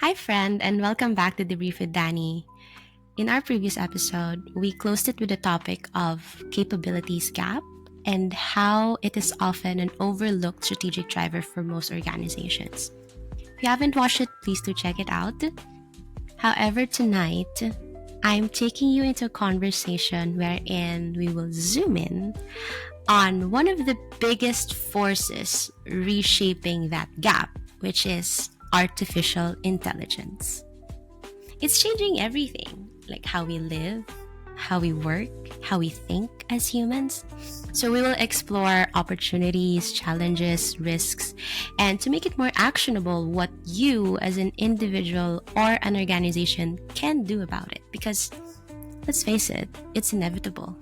Hi, friend, and welcome back to Debrief with Danny. In our previous episode, we closed it with the topic of capabilities gap and how it is often an overlooked strategic driver for most organizations. If you haven't watched it, please do check it out. However, tonight, I'm taking you into a conversation wherein we will zoom in on one of the biggest forces reshaping that gap, which is artificial intelligence. It's changing everything, like how we live, how we work, how we think as humans. So we will explore opportunities, challenges, risks, and to make it more actionable, what you as an individual or an organization can do about it. Because let's face it, it's inevitable.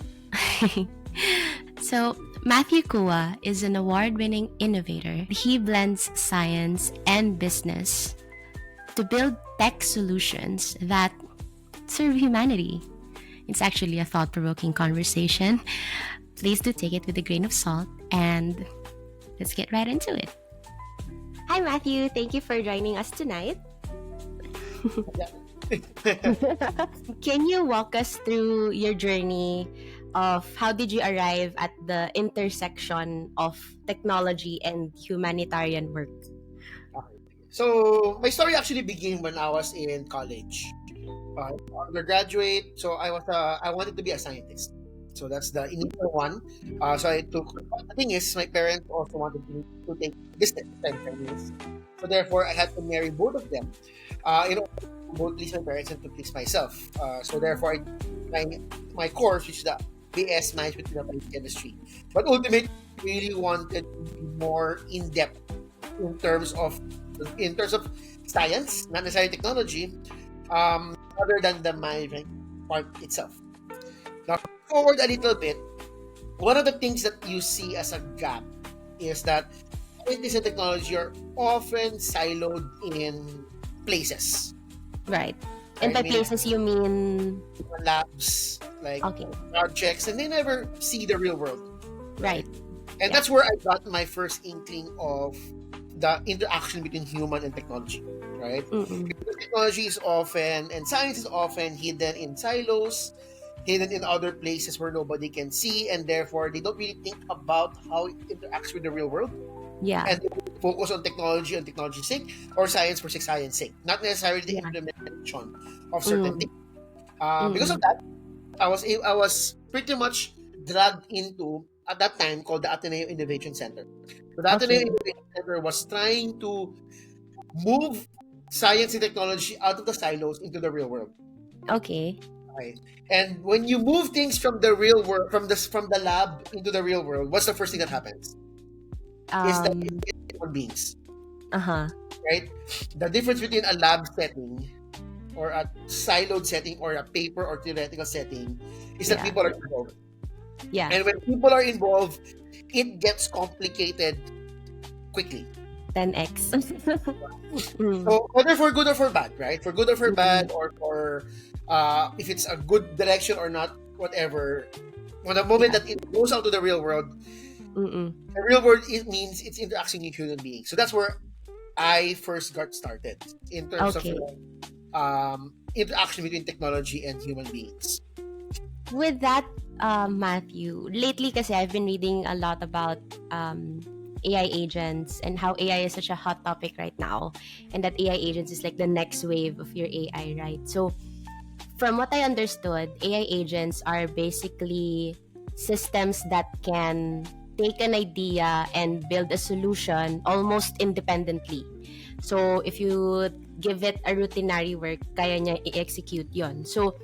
So, Matthew Cua is an award-winning innovator. He blends science and business to build tech solutions that serve humanity. It's actually a thought-provoking conversation. Please do take it with a grain of salt, and let's get right into it. Hi, Matthew. Thank you for joining us tonight. Can you walk us through your journey of how did you arrive at the intersection of technology and humanitarian work? So my story actually began when I was in college, undergraduate. So I wanted to be a scientist. So that's the initial one. So I took. The thing is, my parents also wanted me to take business and finance. So therefore, I had to marry both of them. In order to both please my parents and to please myself. So therefore, my course, which is the BS Management in Applied Chemistry, but ultimately really wanted to be more in depth in terms of science, not necessarily technology, other than the management part itself. Now, forward a little bit, one of the things that you see as a gap is that scientists and technology are often siloed in places. Right. And by places, you mean labs, like projects, and they never see the real world. Right. And that's where I got my first inkling of the interaction between human and technology, right? Because technology is often, and science is often hidden in silos, hidden in other places where nobody can see, and therefore they don't really think about how it interacts with the real world. Yeah. And they focus on technology's sake, or science for science sake, not necessarily the implementation of certain things. Because of that, I was pretty much dragged into, at that time, called the Ateneo Innovation Center. So the Ateneo Innovation Center was trying to move science and technology out of the silos into the real world. Okay. Right. And when you move things from the real world, from the lab into the real world, what's the first thing that happens? Is that human beings. Right? The difference between a lab setting or a siloed setting or a paper or theoretical setting is that people are involved. Yeah. And when people are involved, it gets complicated quickly. 10x. So whether for good or for bad, right? For good or for bad, or for if it's a good direction or not, whatever. When the moment that it goes out to the real world, the real world, it means it's interaction with human beings. So that's where I first got started in terms of interaction between technology and human beings. With that, Matthew, lately kasi I've been reading a lot about AI agents and how AI is such a hot topic right now, and that AI agents is like the next wave of your AI, right? So from what I understood, AI agents are basically systems that can take an idea and build a solution almost independently. So if you give it a routinary work, kaya niya i-execute yon. So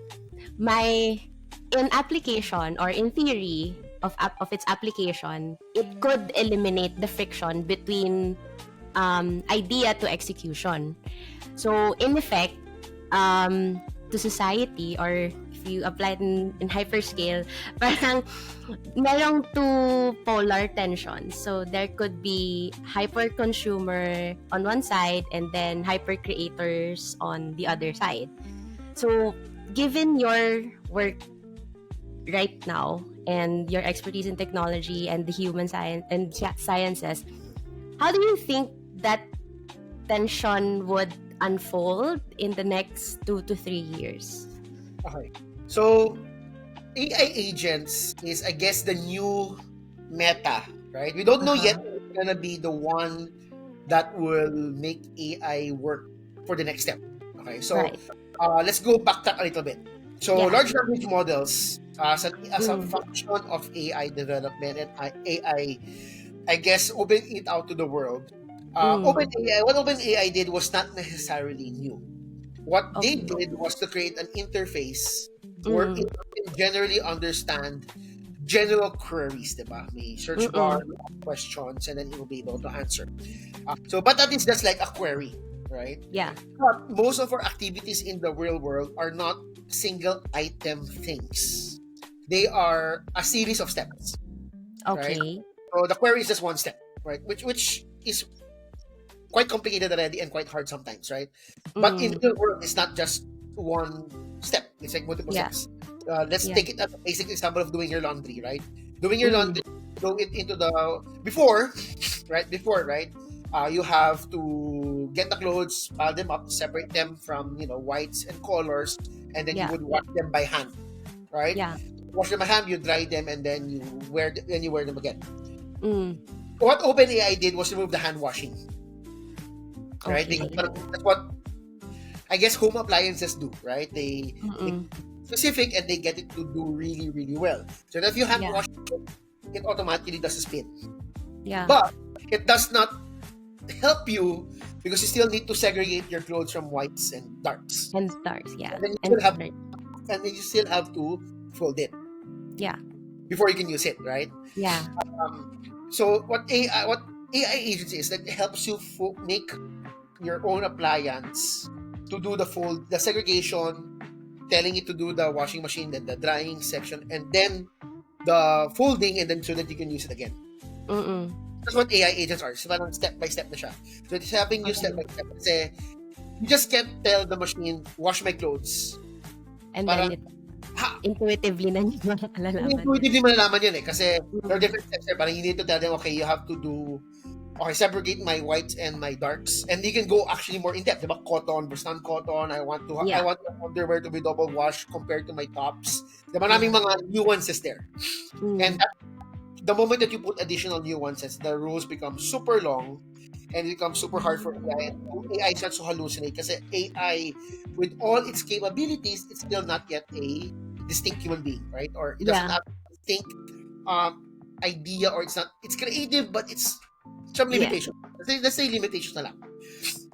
in application or in theory of its application, it could eliminate the friction between idea to execution. So in effect, to society, or if you apply it in hyperscale, parang merong two polar tensions. So there could be hyper consumer on one side and then hyper creators on the other side. So given your work right now and your expertise in technology and the human science and sciences, how do you think that tension would unfold in the next 2 to 3 years? Okay. So, AI agents is, I guess, the new meta, right? We don't know yet Uh-huh. if it's gonna be the one that will make AI work for the next step. Okay, so Right. let's go backtrack a little bit. So, Yeah. large language models as a Mm. function of AI development and I guess, open it out to the world. Mm. What OpenAI did was not necessarily new. What they Okay. did was to create an interface where it Mm. can generally understand general queries, diba? May search bar, Mm-mm. questions, and then it will be able to answer. But that is just like a query, right? Yeah. But most of our activities in the real world are not single item things. They are a series of steps, right? Okay. So the query is just one step, right? Which is quite complicated already and quite hard sometimes, right? But in Mm. the real world, it's not just one step. It's like multiple Yeah. steps. Let's Yeah. take it as a basic example of doing your laundry, right? Doing your Mm. laundry, throw it into the before, right? Before, right? You have to get the clothes, pile them up, separate them from whites and colors, and then you Yeah. would wash them by hand, right? Yeah. Wash them by hand, you dry them, and then you wear them again. Mm. What OpenAI did was remove the hand washing, right? Okay. That's what I guess home appliances do, right? They Mm-mm. specific and they get it to do really, really well. So if you hand Yeah. wash it automatically does a spin. Yeah. But it does not help you because you still need to segregate your clothes from whites and darks. And stars. Yeah. And then And you still have to fold it yeah. before you can use it, right? Yeah. So what AI agency is that helps you make your own appliance to do the segregation, telling it to do the washing machine, then the drying section, and then the folding, and then so that you can use it again. Mm-mm. That's what AI agents are. So parang step by step na siya. So it's helping you step Okay. by step. Kasi you just can't tell the machine, wash my clothes. And Parang, then it ha, intuitively na niya malalaman. intuitively malalaman yun eh. Kasi there are Mm. different steps there. Parang you need to tell them, okay, you have to do segregate my whites and my darks, and you can go actually more in depth. Diba? Cotton versus non-cotton. I want Yeah. the underwear to be double washed compared to my tops. Diba? Maraming Yeah. mga nuances there. And Mm. the moment that you put additional nuances, the rules become super long and it becomes super hard for AI. And AI starts to hallucinate kasi AI, with all its capabilities, it's still not yet a distinct human being, right? Or it doesn't Yeah. have a distinct idea, or it's creative, but it's some Yeah. limitation. Let's say limitations na lang.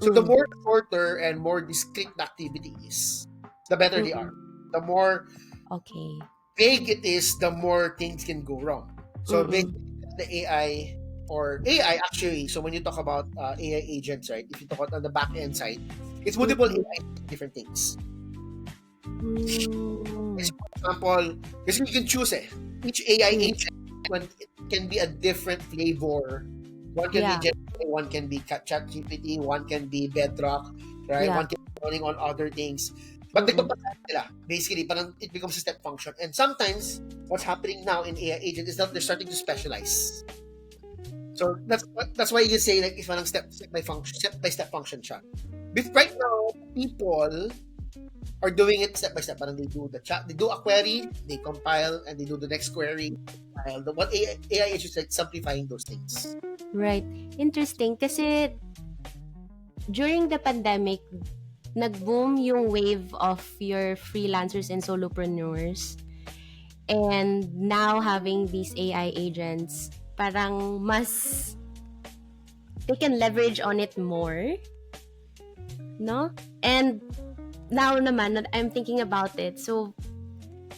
So the Mm. more shorter and more discrete the activity is, the better they are. Mm-mm. The more Okay. vague it is, the more things can go wrong. So Mm-mm. basically, the AI actually. So when you talk about AI agents, right? If you talk about on the back end side, it's multiple Mm-mm. AI different things. Mm. For example, because you can choose it. Each AI Mm. agent it can be a different flavor. One can be Yeah. Gemini, one can be ChatGPT, one can be Bedrock, right? Yeah. One can be running on other things. But Mm-mm. sila. Basically, parang it becomes a step function. And sometimes, what's happening now in AI agent is that they're starting to specialize. So that's why you say like if parang step by step function siya. But right now, people are doing it step by step. Parang they do they do a query, they compile, and they do the next query. What AI is just like simplifying those things. Right. Interesting kasi during the pandemic, nag-boom yung wave of your freelancers and solopreneurs. And now having these AI agents, parang mas they can leverage on it more, no? And now naman that I'm thinking about it, so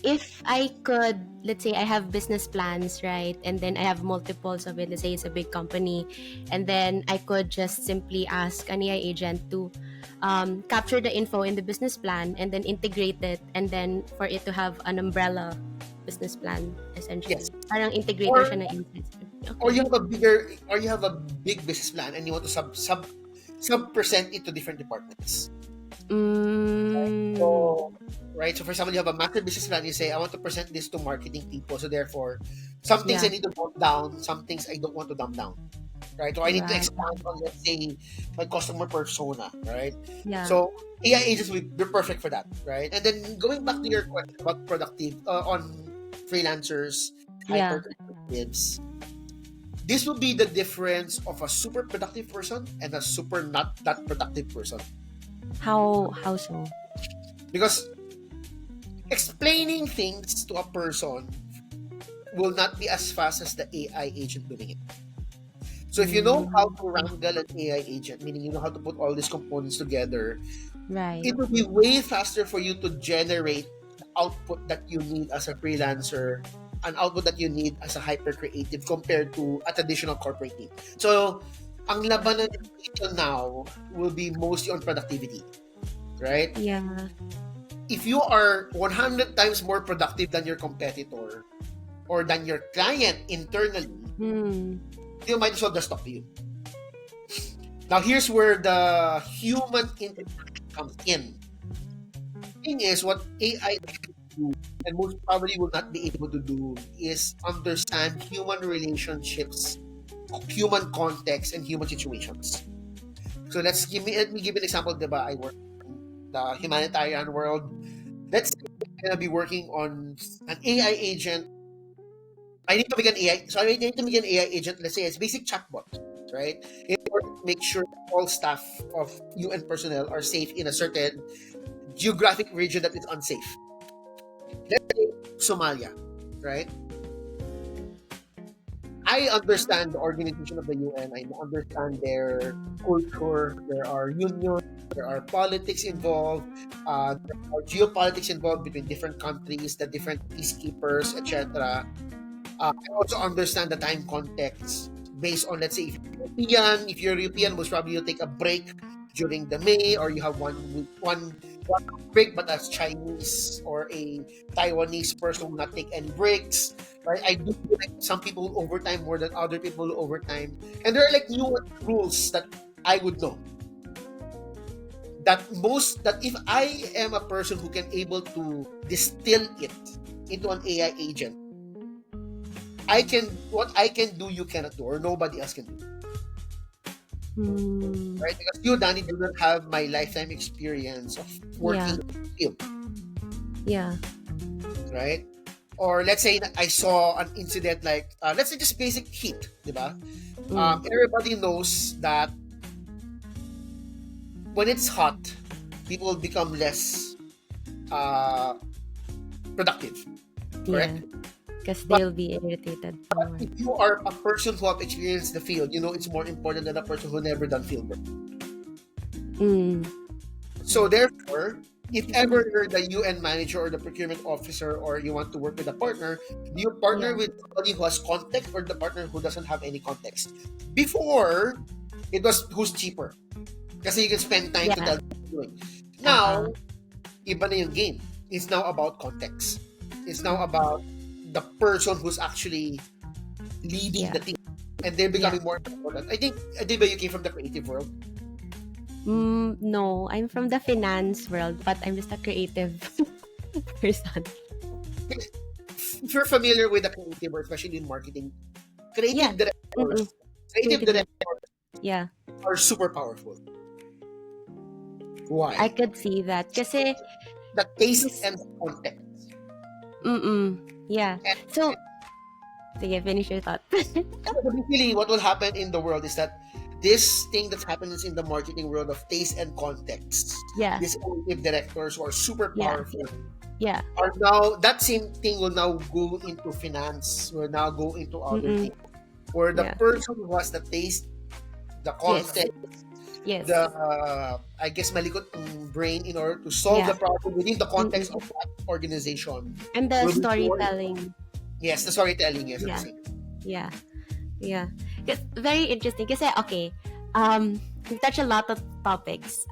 if I could, let's say I have business plans, right? And then I have multiples of it. Let's say it's a big company. And then I could just simply ask an AI agent to capture the info in the business plan and then integrate it. And then for it to have an umbrella business plan, essentially. Yes. Parang integrator Or- siya na insights. Or you have a big business plan and you want to sub present it to different departments. So, right. So for example, you have a master business plan. You say, I want to present this to marketing people. So therefore, some things I Yeah. need to dumb down. Some things I don't want to dumb down. right? So I need to Right. expand on, let's say, my customer persona, right? Yeah. So AI agents will be perfect for that, right? And then going back to your question about productive on freelancers, Yeah. hyper creatives, this will be the difference of a super productive person and a super not that productive person. How so? Because explaining things to a person will not be as fast as the AI agent doing it. So if you know how to wrangle an AI agent, meaning you know how to put all these components together, Right. it will be way faster for you to generate the output that you need as a freelancer, an output that you need as a hyper creative compared to a traditional corporate team. So ang labanan dito now will be mostly on productivity, right? Yeah. If you are 100 times more productive than your competitor or than your client internally, you might as well just talk to you. Now, here's where the human interaction comes in. The thing is, what AI can do, and most probably will not be able to do, is understand human relationships, human context, and human situations. So let me give an example. Diba, I work in the humanitarian world. Let's say I'm gonna be working on an AI agent. I need to make an AI. So I need to make an AI agent. Let's say it's basic chatbot, right? In order to make sure that all staff of UN personnel are safe in a certain geographic region that is unsafe. Let's say Somalia, right? I understand the organization of the UN. I understand their culture. There are unions. There are politics involved. There are geopolitics involved between different countries, the different peacekeepers, etc. I also understand the time context based on, let's say, if you're European, most probably you'll take a break during the May, or you have one break, but as Chinese or a Taiwanese person will not take any breaks. Right? I do feel like some people will overtime more than other people will overtime, and there are like new rules that I would know. That if I am a person who can able to distill it into an AI agent, what I can do, you cannot do, or nobody else can do. Right? Because you, Danny, do not have my lifetime experience of working in the field. Yeah. Right? Or let's say that I saw an incident like, let's say just basic heat, diba? Everybody knows that when it's hot, people become less productive. Correct? Because they'll be irritated. But if you are a person who have experienced the field, you know it's more important than a person who never done field work. So therefore, if ever you're the UN manager or the procurement officer, or you want to work with a partner, do you partner with somebody who has context or the partner who doesn't have any context? Before, it was who's cheaper. Kasi you can spend time to tell what you're doing. Now, iba na yung game. It's now about context. It's now about the person who's actually leading the team, and they're becoming more important. I think, Adiba, you came from the creative world. No, I'm from the finance world, but I'm just a creative person. If you're familiar with the creative world, especially in marketing, creative directors are super powerful. Why? I could see that. Kasi the taste and context. Yeah. So, sige, finish your thought. Basically, what will happen in the world is that this thing that happens in the marketing world of taste and context, these creative directors who are super powerful, are now, that same thing will now go into finance, will now go into other things, where the person who has the taste, the context, the I guess malikot brain in order to solve the problem within the context of that organization, and the storytelling. Yes, the storytelling. Yes, yeah. Very interesting. Kasi okay, we touch a lot of topics.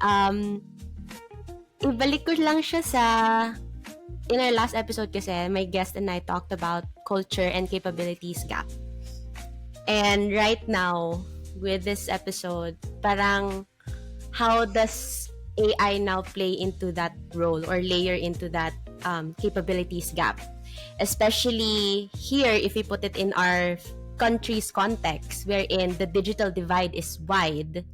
Ibalik ko lang siya sa, in our last episode kasi my guest and I talked about culture and capabilities gap. And right now, with this episode, parang how does AI now play into that role or layer into that capabilities gap? Especially here, if we put it in our country's context, wherein the digital divide is wide,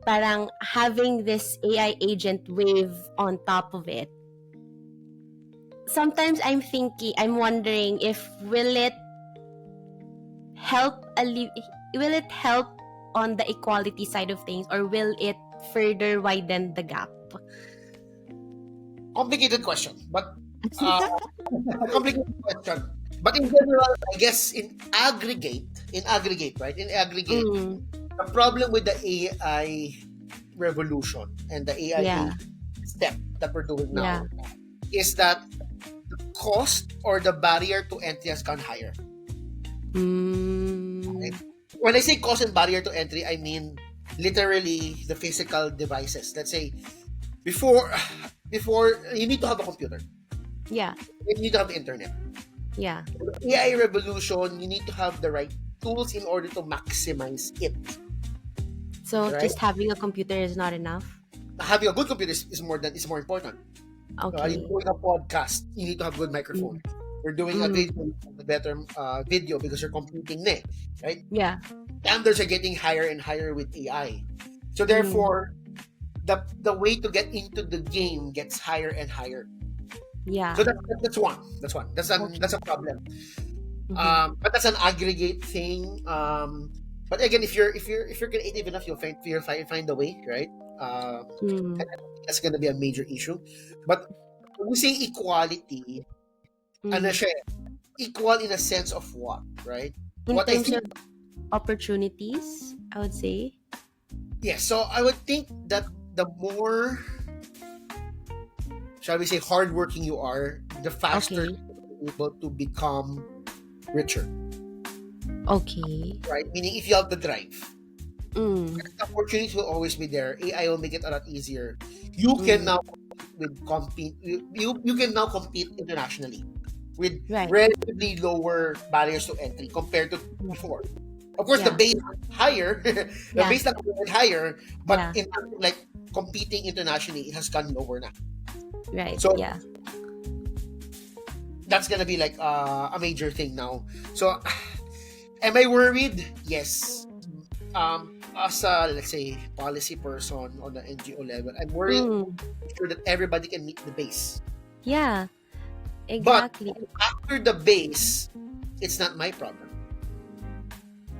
parang having this AI agent wave on top of it, sometimes I'm wondering if will it help on the equality side of things, or will it further widen the gap? Complicated question, but complicated question. But in general, I guess in aggregate, right? In aggregate, the problem with the AI revolution and the AI step that we're doing now is that the cost or the barrier to entry has gone higher. Right? When I say cost and barrier to entry, I mean literally the physical devices. Let's say before you need to have a computer. Yeah. You need to have internet. Yeah. The AI revolution, you need to have the right tools in order to maximize it. So just having a computer is not enough? Having a good computer is more important. Okay. You're doing a podcast, you need to have good microphone. You're doing a video, a better video because you're competing there, right? Yeah. Standards are getting higher and higher with AI. So therefore, the way to get into the game gets higher and higher. Yeah. So that's one. That's a problem. But that's an aggregate thing. But again, if you're creative enough, you'll find a way, right? That's gonna be a major issue. But when we say equality, ano siya, equal in a sense of what, right? In terms of opportunities, I would say. Yes, so I would think that the more, shall we say, hardworking you are, the faster you're able to become richer. Okay. Right? Meaning if you have the drive. The opportunities will always be there. AI will make it a lot easier. You can now compete internationally with relatively lower barriers to entry compared to before. Of course, the base is higher. The base is higher, but in terms of like competing internationally, it has gone lower now. Right. So that's gonna be like a major thing now. So, am I worried? Yes. As a, let's say, policy person on the NGO level, I'm worried sure that everybody can meet the base. Yeah, exactly. But after the base, it's not my problem.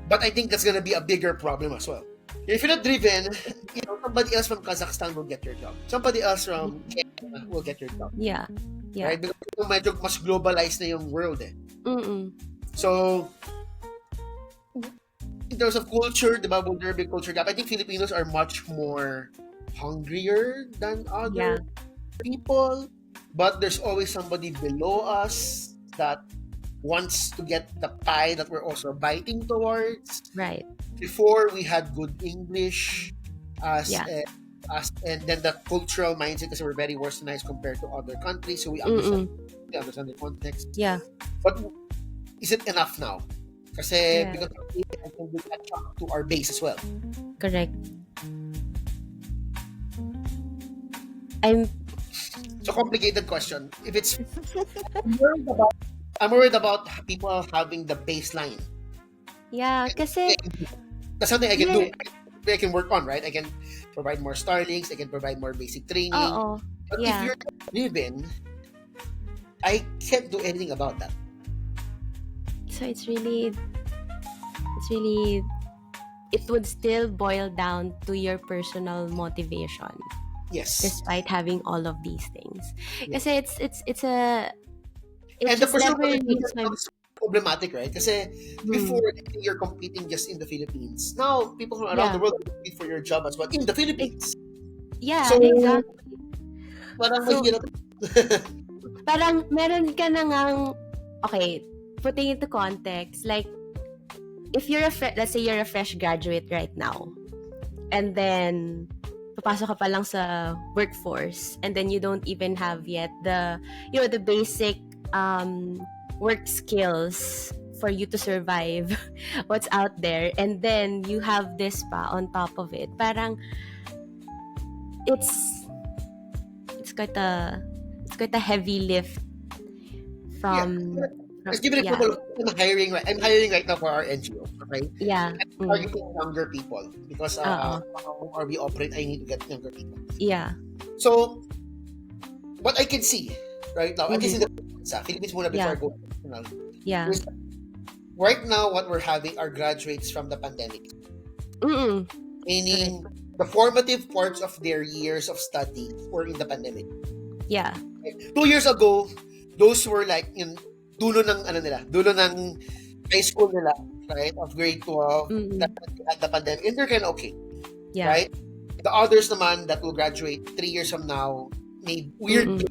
But I think that's gonna be a bigger problem as well. If you're not driven, somebody else from Kazakhstan will get your job. Somebody else from Kenya will get your job. Yeah. Right? Because medyo mas globalized na yung world eh. So, in terms of culture, the big culture gap, I think Filipinos are much more hungrier than other people. But there's always somebody below us that wants to get the pie that we're also biting towards. Right. Before, we had good English and then the cultural mindset because we're very westernized compared to other countries. So we understand the context. Yeah. But is it enough now? Kasi because we can catch up to our base as well. Correct. It's a complicated question. If it's I'm worried about people having the baseline. Yeah, kasi that's something I can do. I can work on, right? I can provide more Starlinks. I can provide more basic training. But if you're not driven, I can't do anything about that. So it would still boil down to your personal motivation. Yes. Despite having all of these things. Kasi it's and the personal motivation is problematic, right? Kasi before you're competing just in the Philippines. Now people from around the world compete for your job as well in the Philippines. Yeah, so, exactly. Parang mahirap. Parang meron ka na ngang, okay, putting into context, like, if you're let's say you're a fresh graduate right now, and then papasok ka pa lang sa workforce, and then you don't even have yet the basic work skills for you to survive what's out there, and then you have this pa on top of it. Parang it's quite a heavy lift from let's give an example of I'm hiring right now for our NGO. Okay, Yeah. I'm targeting younger people because how we operate, I need to get younger people. Yeah. So what I can see right now, at least in Mm-hmm. the Philippines muna before I Yeah. go international, Yeah. is right now what we're having are graduates from the pandemic, Mm-mm. meaning the formative parts of their years of study were in the pandemic. Yeah. 2 years ago, those were like yung dulo ng high school nila, right, of grade 12, that at the pandemic, and they're kind of okay, Yeah. right? The others naman that will graduate 3 years from now made weird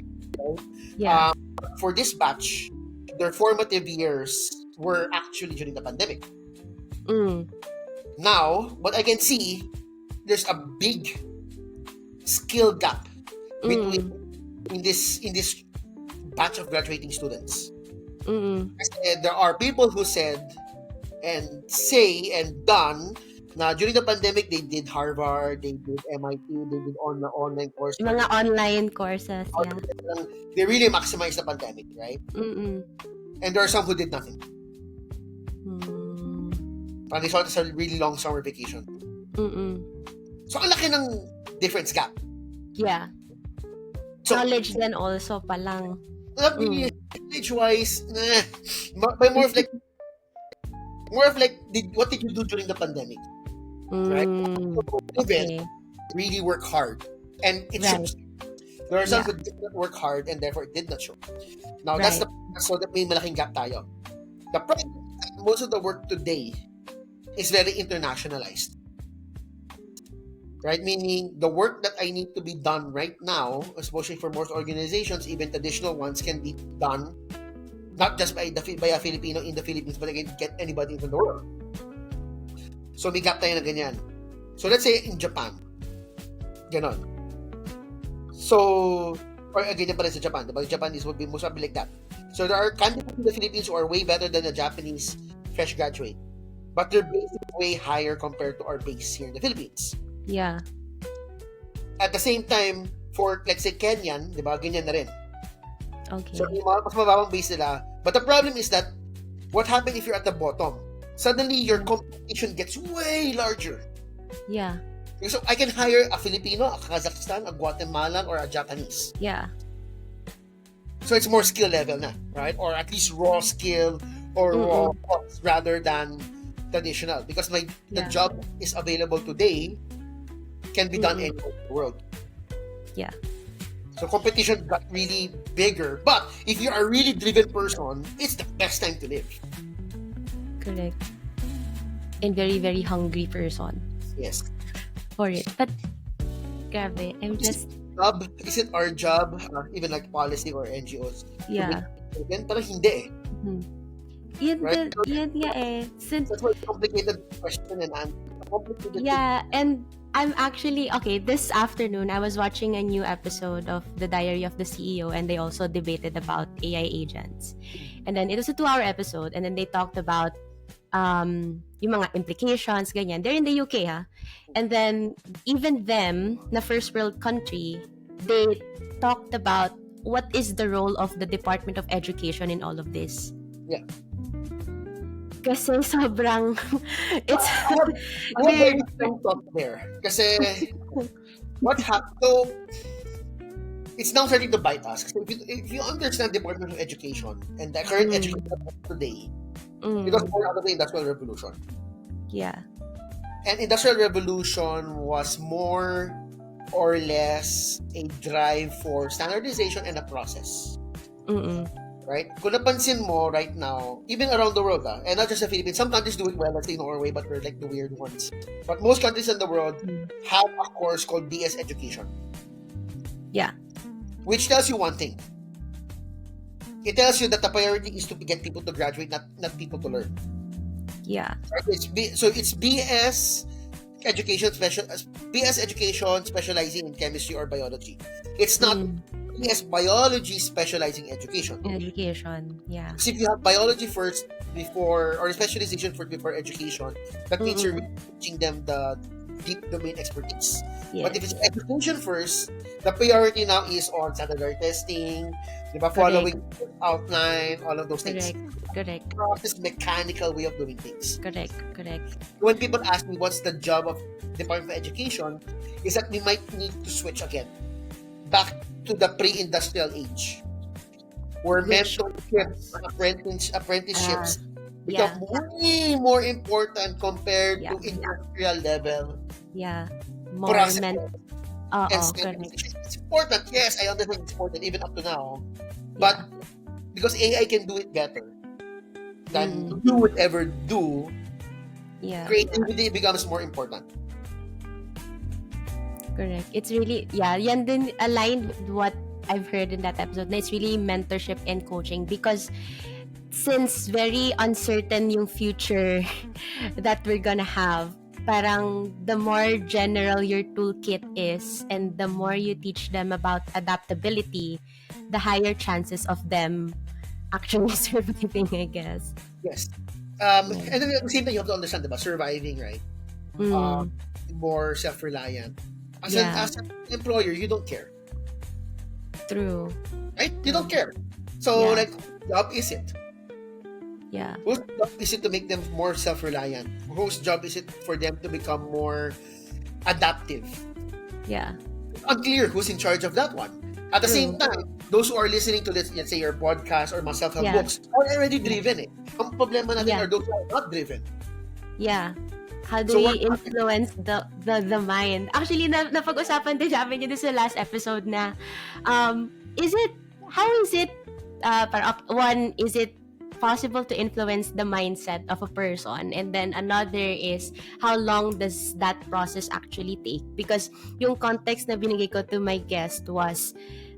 Yeah. for this batch, their formative years were actually during the pandemic. Now, what I can see, there's a big skill gap between in this batch of graduating students. There are people who said and say and done na during the pandemic they did Harvard, they did MIT, they did online courses. Mga online courses, yeah. They really maximized the pandemic, right? And there are some who did nothing. They thought it's a really long summer vacation. So, ang laki ng difference gap. Yeah. So, knowledge then also palang. Knowledge-wise, but more of like, what did you do during the pandemic? Right? Okay. Really work hard. And it shows. There are some who did not work hard and therefore it did not show. Now, so that may malaking gap tayo. The problem is that most of the work today is very internationalized. Right? Meaning, the work that I need to be done right now, especially for most organizations, even traditional ones, can be done not just by a Filipino in the Philippines, but I can get anybody in the world. So, may gap tayo na ganyan. So, let's say in Japan. Ganon. So, or ganyan pa rin sa Japan. The Japanese would be most probably like that. So, there are candidates in the Philippines who are way better than a Japanese fresh graduate. But their base is way higher compared to our base here in the Philippines. Yeah. At the same time, for, let's say, Kenyan, di ba, ganyan na rin. Okay. So, mas mababang base nila. But the problem is that, what happens if you're at the bottom? Suddenly, your competition gets way larger. Yeah. So, I can hire a Filipino, a Kazakhstan, a Guatemalan, or a Japanese. Yeah. So, it's more skill level na, right? Or at least raw skill, or raw costs rather than traditional. Because the job is available today, can be done anywhere in the world. Yeah. So competition got really bigger. But if you are a really driven person, it's the best time to live. Correct. And very, very hungry person. Yes. For it. But, grabe, I'm just... Is it our job, even like policy or NGOs? Yeah. Parang hindi eh. Yan nga eh. Since that's why it's a complicated question and answer. Yeah, and I'm actually, this afternoon, I was watching a new episode of The Diary of the CEO, and they also debated about AI agents. And then, it was a 2-hour episode, and then they talked about yung mga implications, ganyan. They're in the UK, ha? And then, even them, na first world country, they talked about what is the role of the Department of Education in all of this. Yeah. Kasi sobrang it's weird thought there. Kasi what happened? So it's now starting to bite us. So if you understand the Department of Education and the current education today, because we're out of the Industrial Revolution. Yeah. And Industrial Revolution was more or less a drive for standardization and a process. Right? Kung napansin mo right now, even around the world, and not just the Philippines, some countries do it well, let's say Norway, but we're like the weird ones. But most countries in the world have a course called BS Education. Yeah. Which tells you one thing. It tells you that the priority is to get people to graduate, not people to learn. Yeah. Right? So it's BS Education specializing in chemistry or biology. It's not BS Biology specializing education. Yeah. So if you have biology first before, or specialization first before education, that means you're teaching them the deep domain expertise. Yes. But if it's education first, the priority now is on standardized testing, Correct. following outline, all of those things. Correct. Process mechanical way of doing things. Correct. When people ask me what's the job of Department of Education, is that we might need to switch again back to the pre-industrial age, where Which- mentorships, apprenticeships become Yeah. way more important compared Yeah. to industrial level Yeah. More process. Oo, And correct. it's important. Yes, I understand it's important even up to now. But because AI can do it better than you would ever do, Yeah. creativity becomes more important. Correct. It's really, yan din aligned with what I've heard in that episode. Na it's really mentorship and coaching because since very uncertain yung future that we're gonna have, parang the more general your toolkit is and the more you teach them about adaptability, the higher chances of them actually surviving, I guess. Yes. And then at the same time, you have to understand, diba? Surviving, right? More self-reliant. As an employer, you don't care. True. Right? You don't care. So, like, job is it? Yeah. Whose job is it to make them more self-reliant? Whose job is it for them to become more adaptive? Yeah. Unclear who's in charge of that one. At the same time, those who are listening to this, let's say your podcast or my self-help books, are already driven eh. Ang problema natin are those who are not driven. Yeah. How do we influence the mind? Actually, napag-usapan din namin yun sa last episode na, is it possible to influence the mindset of a person? And then another is, how long does that process actually take? Because yung context na binigay ko to my guest was,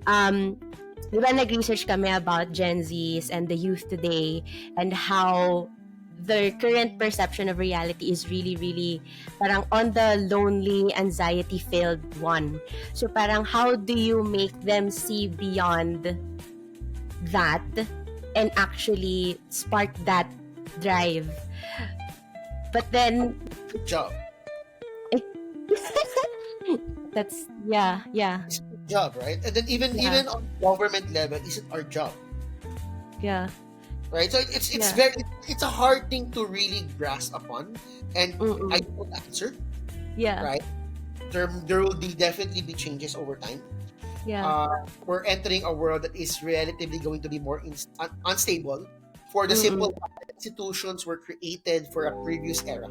diba nag-research kami about Gen Zs and the youth today and how their current perception of reality is really, really parang on the lonely, anxiety-filled one. So parang how do you make them see beyond that and actually spark that drive? But then... Good job. That's, yeah. It's a good job, right? And then even on government level, is it our job? Yeah. Right? So it's a hard thing to really grasp upon, and I don't answer. Yeah. Right? There will definitely be changes over time. Yeah. We're entering a world that is relatively going to be more unstable for the simple institutions were created for a previous era.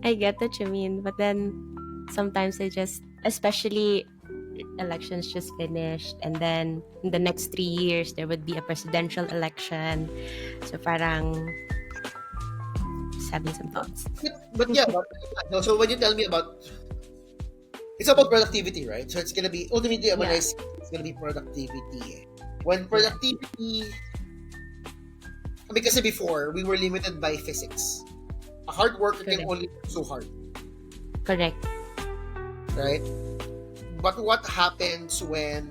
I get what you mean, but then sometimes especially elections just finished, and then in the next 3 years there would be a presidential election, so parang just having some thoughts. But so when you tell me about, it's about productivity, right? So it's gonna be ultimately when I say it's gonna be productivity. When productivity, I mean, kasi before we were limited by physics. A hard worker can only work so hard. Correct. Right? But what happens when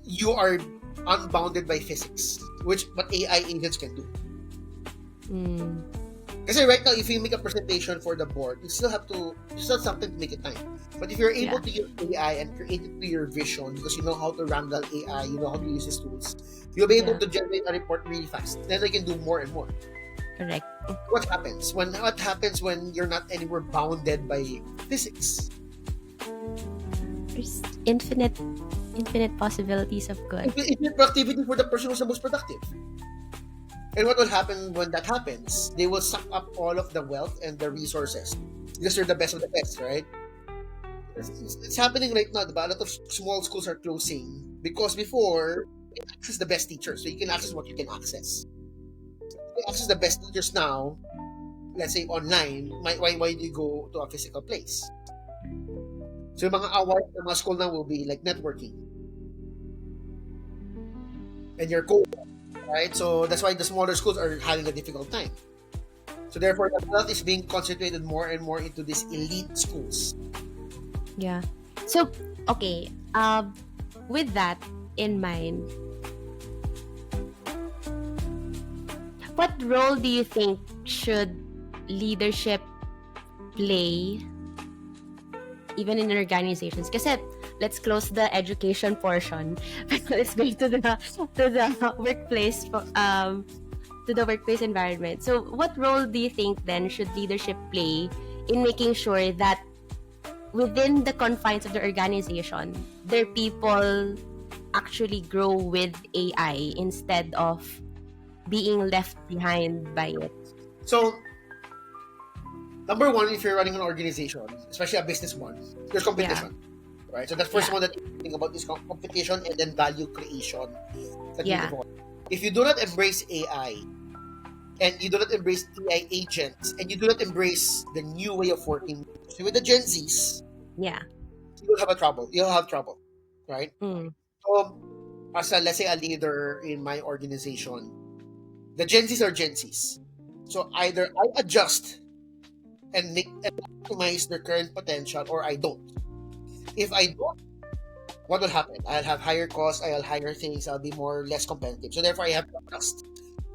you are unbounded by physics, but AI agents can do? Kasi right now, if you make a presentation for the board, you still have something to make it time. But if you're able to use AI and create it to your vision, because you know how to wrangle AI, you know how to use these tools, you'll be able to generate a report really fast. Then you can do more and more. Correct. What happens when you're not anywhere bounded by physics? There's infinite possibilities of good. Infinite productivity for the person who's the most productive. And what will happen when that happens? They will suck up all of the wealth and the resources because they're the best of the best, right? It's happening right now. A lot of small schools are closing because before you can access the best teachers, so you can access what you can access. You can access the best teachers now. Let's say online. Why do you go to a physical place? So yung mga award ng mga school now will be like networking. And your co, right? So that's why the smaller schools are having a difficult time. So therefore, the wealth is being concentrated more and more into these elite schools. Yeah. So, okay. With that in mind, what role do you think should leadership play even in organizations. Kasi let's close the education portion. Let's go to the workplace to the workplace environment. So what role do you think then should leadership play in making sure that within the confines of the organization, their people actually grow with AI instead of being left behind by it? So, number one, if you're running an organization, especially a business one, there's competition, right? So the first one that you think about is competition and then value creation. That you develop. If you do not embrace AI and you do not embrace AI agents and you do not embrace the new way of working, so with the Gen Zs, you'll have trouble. You'll have trouble, right? So, as let's say a leader in my organization, the Gen Zs are Gen Zs. So either I adjust and maximize their current potential, or I don't. If I don't, what will happen? I'll have higher costs, I'll higher things, I'll be less competitive. So therefore, I have to adjust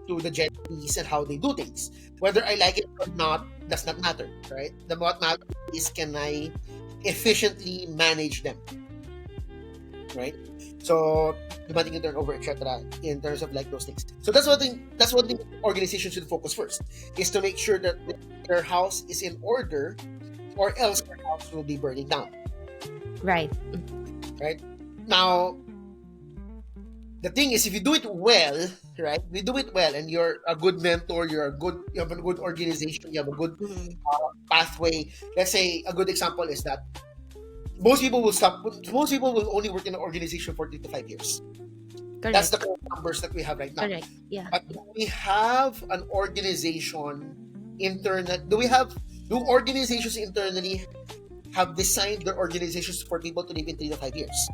to the Gen Zs and how they do things. Whether I like it or not does not matter, right? What matters is, can I efficiently manage them, right? So demanding turnover, etc. In terms of like those things. So that's what the organization should focus first, is to make sure that their house is in order, or else their house will be burning down. Right. Now, the thing is, if you do it well, right? We do it well, and you're a good mentor, you have a good organization, you have a good pathway. Let's say a good example is that most people will only work in an organization for 3 to 5 years. Correct. That's the numbers that we have right now. Correct. Yeah. But do we have an organization do organizations internally have designed their organizations for people to live in 3 to 5 years?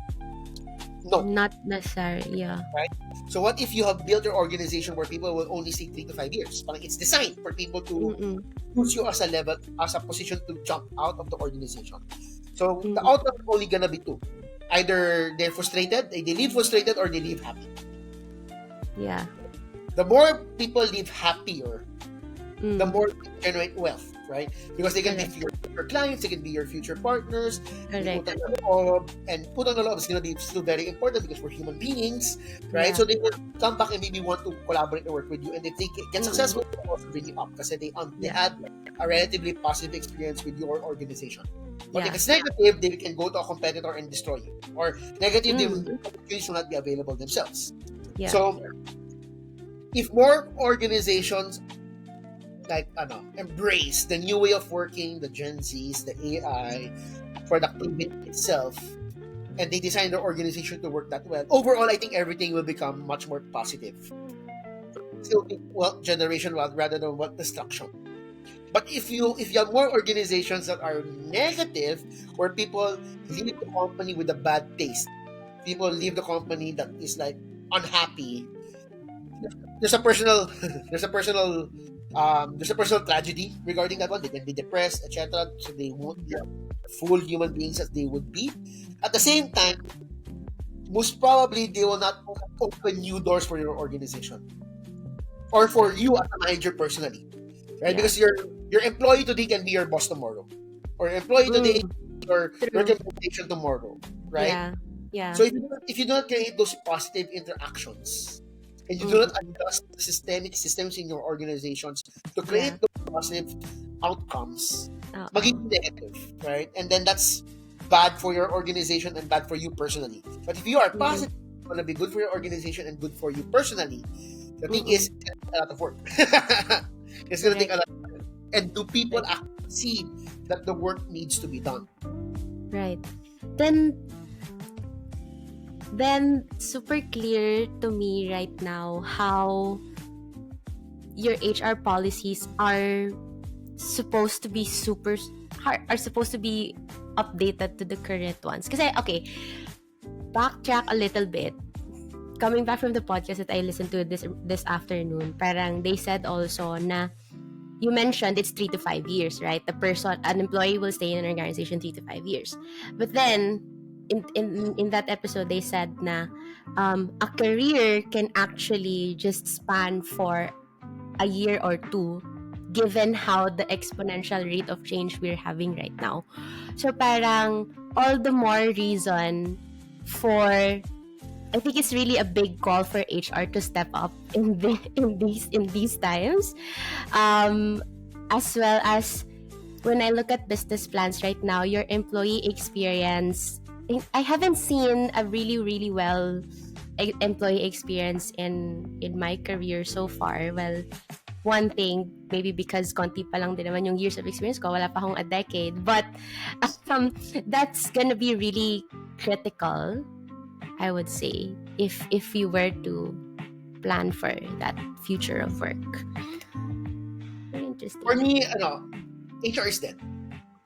No. Not necessarily, yeah. Right? So what if you have built your organization where people will only stay 3 to 5 years? But it's designed for people to use you as a position to jump out of the organization. So the outcome is only gonna be two. Either they leave frustrated, or they leave happy. Yeah. The more people live happier, the more they generate wealth, right? Because they can be your future clients, they can be your future partners. And put on the love is gonna be still very important, because we're human beings, right? Yeah. So they will come back and maybe want to collaborate and work with you. And if they get successful, they will also bring you up, because they had a relatively positive experience with your organization. But if it's negative, they can go to a competitor and destroy you. Or negative, the opportunities will not be available themselves. Yeah. So, if more organizations embrace the new way of working, the Gen Zs, the AI, productivity itself, and they design their organization to work that well, overall, I think everything will become much more positive. Still be wealth generation rather than wealth destruction. But if you have more organizations that are negative, where people leave the company with a bad taste, people leave the company that is like unhappy, there's a personal tragedy regarding that one. They can be depressed, etc. So they won't be full human beings as they would be. At the same time, most probably they will not open new doors for your organization, or for you as a manager personally, right? Because your employee today can be your boss tomorrow, or employee today your recommendation tomorrow, right? Yeah. So if you do not create those positive interactions, and you do not adjust the systemic systems in your organizations to create those positive outcomes, magiging negative, right? And then that's bad for your organization and bad for you personally. But if you are positive, it's going to be good for your organization and good for you personally. The thing is, it's a lot of work. It's going to take a lot of work. And do people actually see that the work needs to be done? Right. Then super clear to me right now how your HR policies are supposed to be updated to the current ones. Kasi, backtrack a little bit. Coming back from the podcast that I listened to this afternoon, parang they said also na, you mentioned it's 3 to 5 years, right? An employee will stay in an organization 3 to 5 years. But then, in that episode, they said na a career can actually just span for a year or two, given how the exponential rate of change we're having right now. So parang all the more reason for, I think it's really a big call for HR to step up in these times, as well as when I look at business plans right now, your employee experience. I haven't seen a really well employee experience in my career so far. Well, one thing, maybe because konti pa lang din naman yung years of experience ko, wala pa akong a decade, but that's gonna be really critical, I would say, if you were to plan for that future of work. Very interesting. For me, HR is dead.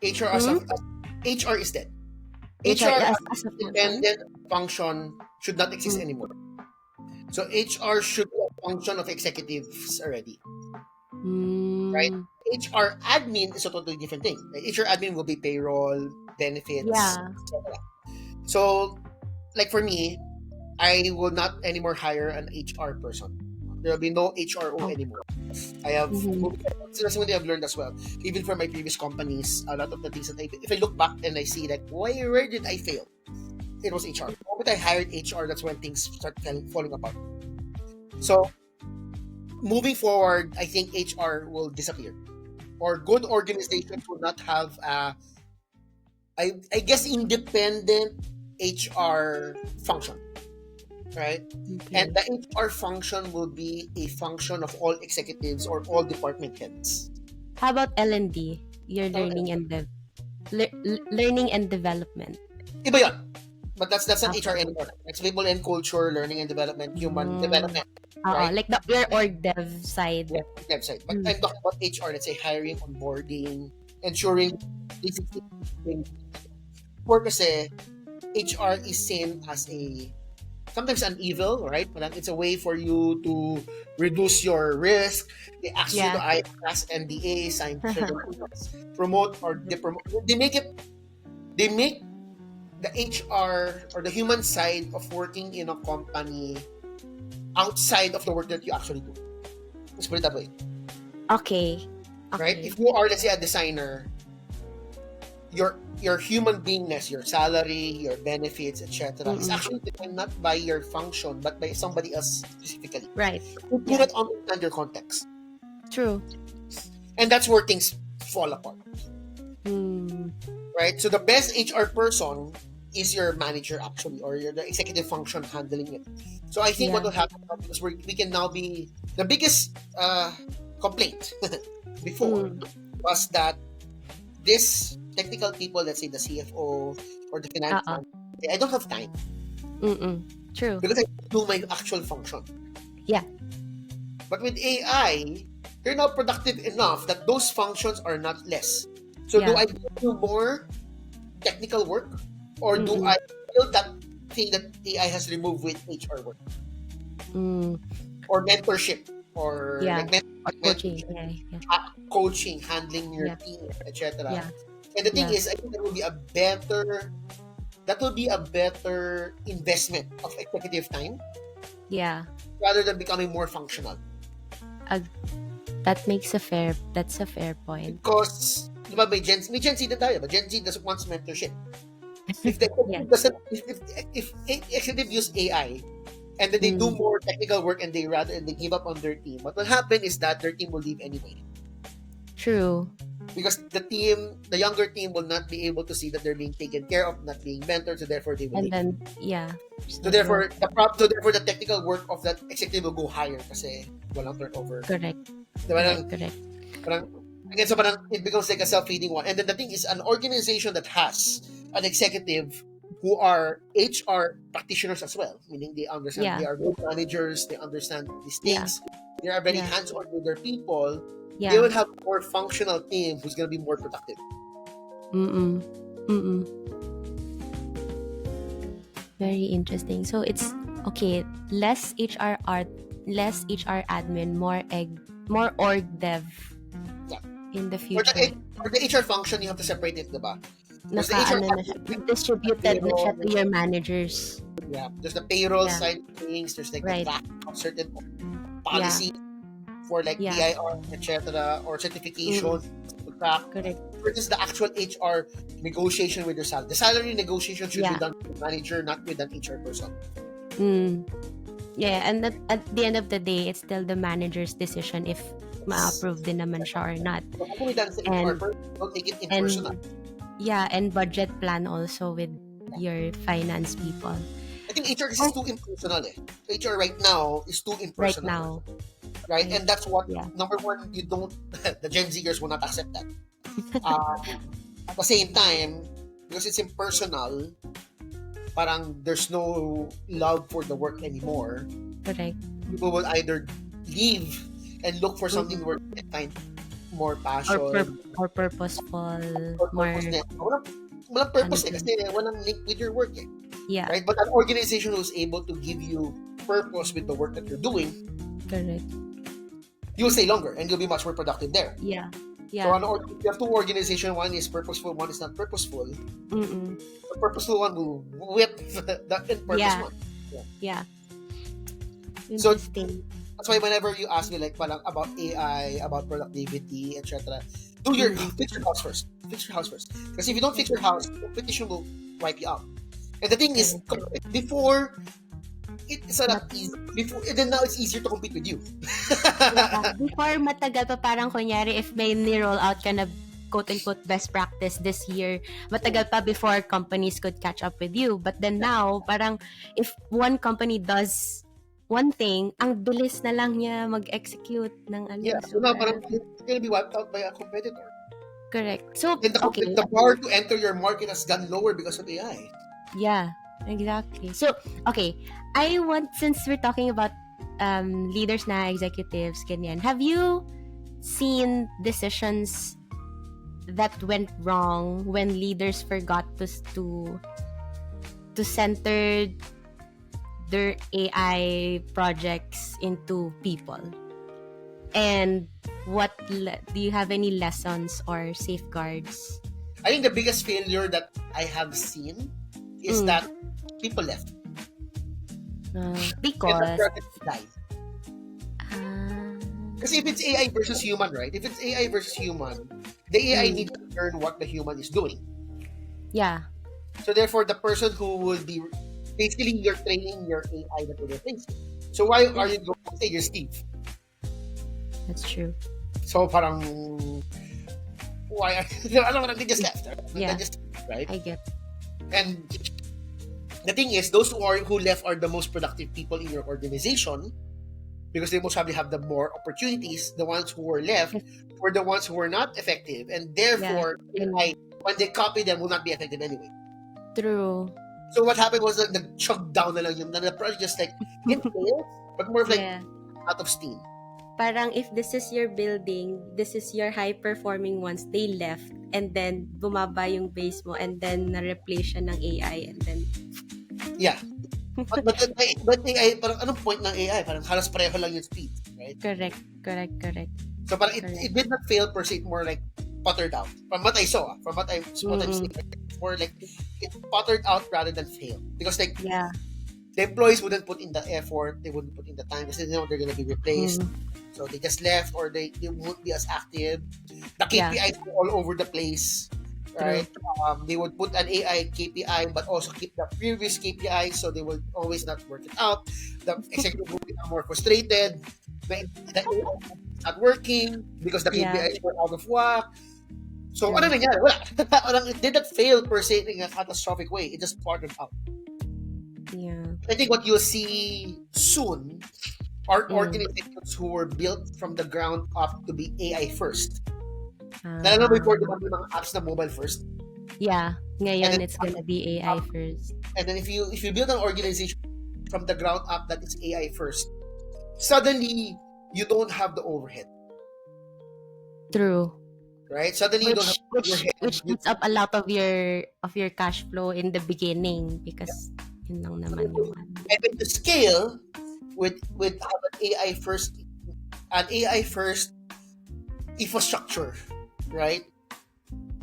HR HR is dead. HR as a independent function should not exist anymore. So HR should be a function of executives already. Right? HR admin is a totally different thing. HR admin will be payroll, benefits, etc. So, like for me, I will not anymore hire an HR person. There will be no HRO anymore. I have that's something I've learned as well. Even from my previous companies, a lot of the things that if I look back and I see like, where did I fail? It was HR. The moment I hired HR, that's when things start falling apart. So, moving forward, I think HR will disappear. Or good organizations will not have I guess independent HR function. Right? And the HR function will be a function of all executives or all department heads. How about L&D? Your learning and learning and development. Iba yun. But that's not HR anymore. It's people and culture, learning and development, human development. Right? Like your org dev side. Yeah, dev side. But I'm talking about HR, let's say hiring, onboarding, ensuring these things. Or kasi, HR is seen as sometimes an evil, right? But it's a way for you to reduce your risk. They ask you to pass NDA, sign promote or depromote. They make the HR or the human side of working in a company outside of the work that you actually do. Let's put it that way. Okay. Right? If you are, let's say, a designer, your human beingness, your salary, your benefits, etc., is actually defined not by your function, but by somebody else specifically. Right. You do not understand your context. True. And that's where things fall apart. Right? So the best HR person is your manager, actually, or the executive function handling it. So I think what will happen is we can now be the biggest complaint before was that this technical people, let's say the CFO or the finance manager, I don't have time. True. Because I do my actual function. Yeah. But with AI, you're now productive enough that those functions are not less. So do I do more technical work, or do I build that thing that AI has removed with HR work? Or mentorship, or coaching, coaching, handling your team, etc. Yeah. And the thing is, I think that will be a better investment of executive time. Yeah. Rather than becoming more functional. That's a fair point. Because, diba, may Gen Z na tayo, but Gen Z doesn't want mentorship. If executive use AI and then they do more technical work and they give up on their team, what will happen is that their team will leave anyway. True. Because the younger team will not be able to see that they're being taken care of, not being mentored, so therefore they will leave. So therefore the technical work of that executive will go higher kasi walang turnover. Correct. Correct. Again, so it becomes like a self-feeding one. And then the thing is, an organization that has an executive who are HR practitioners as well, meaning they understand, they are good managers, they understand these things, they are very hands-on with their people, they will have a more functional team who's going to be more productive. Very interesting. So it's okay, less HR admin, more org dev in the future. For the HR function, you have to separate it, diba? There's the HR distributed na siya to your managers. Yeah, there's the payroll side of things. There's like the back of certain policy for like Yeah. PIR, etc., or certification to track Correct. versus the actual HR negotiation with your salary. The salary negotiation should be Yeah. done with the manager, not with an HR person. Mm. Yeah, and at the end of the day, it's still the manager's decision if ma-approve din naman siya or not. So kung done sa HR And person, don't take it and impersonal. yeah, and budget plan also with your finance people. I think HR is too impersonal. HR right now is too Right impersonal. now. Right? And that's what, Yeah. number one, you don't, the Gen Zers will not accept that. At the same time, because it's impersonal, parang there's no love for the work anymore. Correct. People will either leave and look for something where they can find more passion. Or purposeful. Or More. purpose. Walang purpose kasi walang link with your work Yeah. Right? But an organization who's able to give you purpose with the work that you're doing, Correct. you'll stay longer and you'll be much more productive there. Yeah. So you have two organizations. One is purposeful, one is not purposeful. Mm-mm. The purposeful one will whip the purpose one. Yeah. So Interesting. that's why whenever you ask me like parang about AI, about productivity, etc., fix your house first. Fix your house first. Because if you don't fix your house, competition will wipe you out. And the thing is, before it's not easy. Before, and then now it's easier to compete with you. Before matagal pa parang kunyari if may ni-roll out ka na quote-unquote best practice this year, matagal pa before companies could catch up with you. But then now, parang if one company does one thing, ang bilis na lang niya mag-execute ng ano. Yeah, so now parang it's gonna be wiped out by a competitor. Correct. So, And the bar to enter your market has gone lower because of AI. Yeah, exactly. So, okay, since we're talking about leaders na, executives, ganyan, have you seen decisions that went wrong when leaders forgot to center their AI projects into people? And do you have any lessons or safeguards? I think the biggest failure that I have seen is that people left. Because died. Because if it's AI versus human, right? If it's AI versus human, the AI needs to learn what the human is doing. Yeah. So therefore, the person who will be basically you're training your AI to do things. So why are you going to say you're Steve? That's true. So parang why? They just left. Yeah. Right. I get. And the thing is, those who left are the most productive people in your organization because they most probably have the more opportunities. The ones who were left were the ones who were not effective, and therefore, AI, when they copy them, will not be effective anyway. True. So what happened was that nag-chug down na lang yung the project just like it failed, but more of like out of steam. Parang if this is your building, this is your high-performing ones, they left, and then bumaba yung base mo, and then na-replace siya ng AI, and then... Yeah. but AI, parang anong point ng AI? Parang halos pareho lang yung speed, right? Correct. So parang it did not fail per se, more like puttered out. From what I saw, from what I'm seeing, more like it puttered out rather than fail. Because like the employees wouldn't put in the effort, they wouldn't put in the time because they know they're going to be replaced. So they just left or they won't be as active. The KPIs were all over the place, right? They would put an AI KPI but also keep the previous KPI, so they will always not work it out. The executive will become more frustrated. The AI is not working because the KPIs were out of whack. So ano nangyari? Wala. It didn't fail per se in a catastrophic way. It just parted out. Yeah. I think what you'll see soon are organizations who were built from the ground up to be AI first. Nalala mo before diba yung mga apps na mobile first? Yeah. Ngayon it's gonna be AI first. And then if you build an organization from the ground up that is AI first, suddenly you don't have the overhead. True. Right? Suddenly you don't have the overhead. Which eats up a lot of your cash flow in the beginning because yun lang naman yung ano. And when you scale with have an AI first infrastructure, right?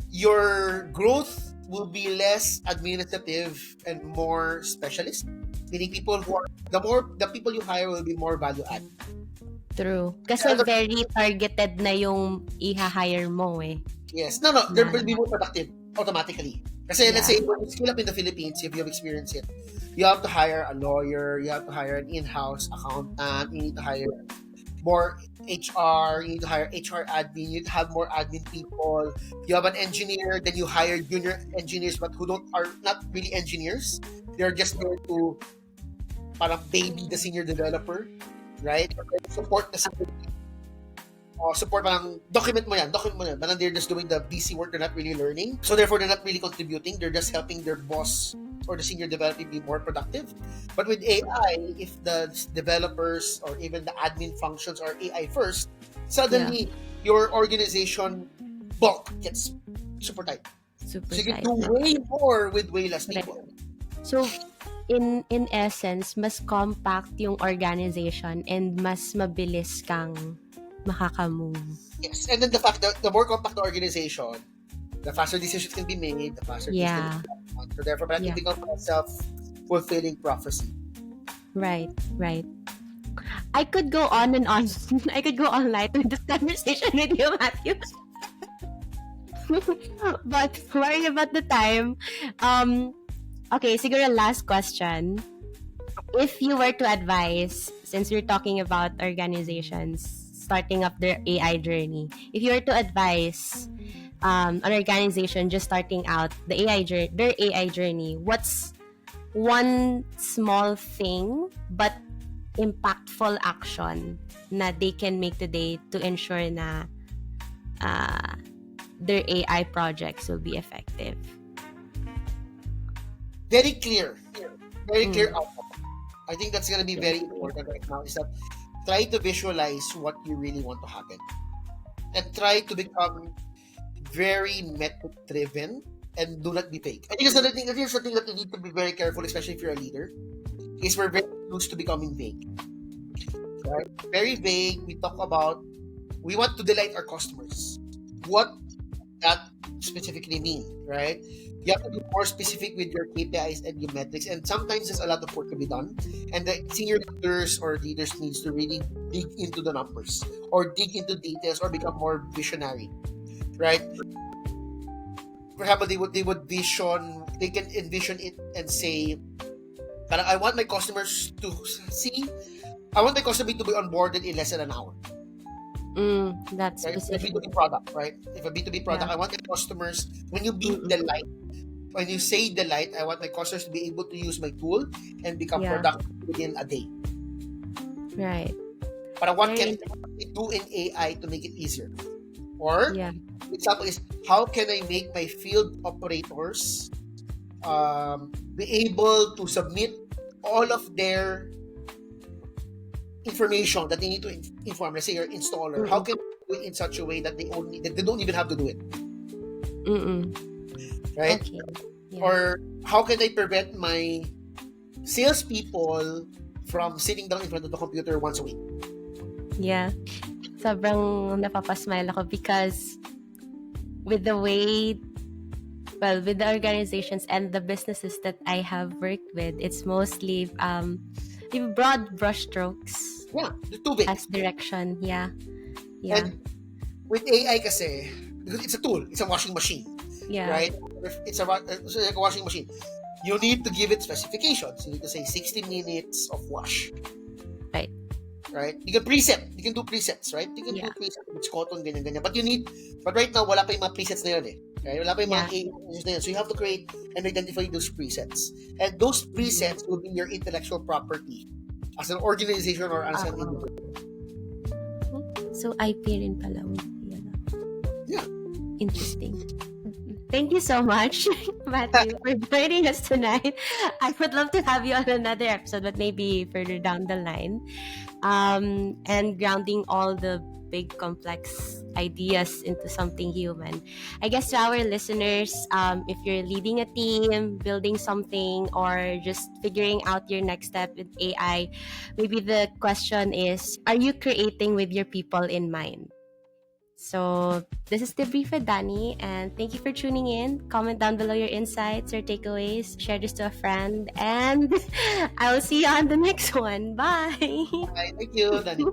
Your growth will be less administrative and more specialist. Meaning people who are the people you hire will be more value add. True. Kasi very targeted na yung i-hire mo eh. Yes. No, there will be more productive automatically. Kasi let's say, when you scale up in the Philippines, if you have experienced it, you have to hire a lawyer, you have to hire an in-house accountant, you need to hire more HR, you need to hire HR admin, you need to have more admin people. You have an engineer, then you hire junior engineers but who are not really engineers. They're just there to parang baby the senior developer, right? Support the senior support parang document mo yan. But they're just doing the BC work, they're not really learning. So therefore, they're not really contributing. They're just helping their boss or the senior developer be more productive. But with AI, if the developers or even the admin functions are AI first, suddenly your organization bulk gets super tight. So you can do way more with way less people. So in essence, mas compact yung organization and mas mabilis kang makaka-move. Yes, and then the fact that the more compact the organization, the faster decisions can be made, the faster things can be done. So therefore, it becomes a self-fulfilling prophecy. Right. I could go on and on. I could go all night with this conversation with you, Matthew. But worrying about the time, okay, siguro last question. If you were to advise, since we're talking about organizations starting up their AI journey, if you were to advise an organization just starting out their AI journey, what's one small thing but impactful action na they can make today to ensure na their AI projects will be effective? Very clear outcome. I think that's going to be very important right now, is that try to visualize what you really want to happen and try to become very method driven and do not be fake. I think that's the thing that you need to be very careful, especially if you're a leader, is we're very used to becoming vague. Right? Very vague. We talk about, we want to delight our customers. What that specifically mean, right? You have to be more specific with your KPIs and your metrics, and sometimes there's a lot of work to be done, and the senior leaders or leaders needs to really dig into the numbers or dig into details or become more visionary, right? For example, they can envision it and say, parang I want my customers to be onboarded in less than an hour. That's right? specific. If a B2B product, right? If a B2B product, I want the customers, when you be delight, when you say delight, I want my customers to be able to use my tool and become productive within a day. Right. But what can I do in AI to make it easier? Or, example is, how can I make my field operators be able to submit all of their information that they need to inform? Let's say your installer. How can I do it in such a way that they don't even have to do it? Right? Okay. Or how can I prevent my salespeople from sitting down in front of the computer once a week? Yeah. Sobrang napapasmile ako because with the organizations and the businesses that I have worked with, it's mostly broad brushstrokes. Yeah, the too big. As direction, yeah. And with AI kasi, because it's a tool, it's a washing machine. Yeah. Right? It's like a washing machine. You need to give it specifications. You need to say 60 minutes of wash. Right? You can preset. You can do presets, right? You can do presets. It's cotton, ganyan. But right now, wala pa yung mga presets na yun eh. Right? Wala pa yung mga AI na yun. So you have to create and identify those presets. And those presets will be your intellectual property as an organization or as an individual. So IP rin pala. Yeah. Interesting. Thank you so much, Matthew, for joining us tonight. I would love to have you on another episode, but maybe further down the line. And grounding all the big complex ideas into something human. I guess to our listeners, if you're leading a team, building something, or just figuring out your next step with AI, maybe the question is, are you creating with your people in mind? So this is the brief with Danny, and thank you for tuning in. Comment down below your insights or takeaways. Share this to a friend, and I will see you on the next one. Bye. Bye. Thank you, Danny.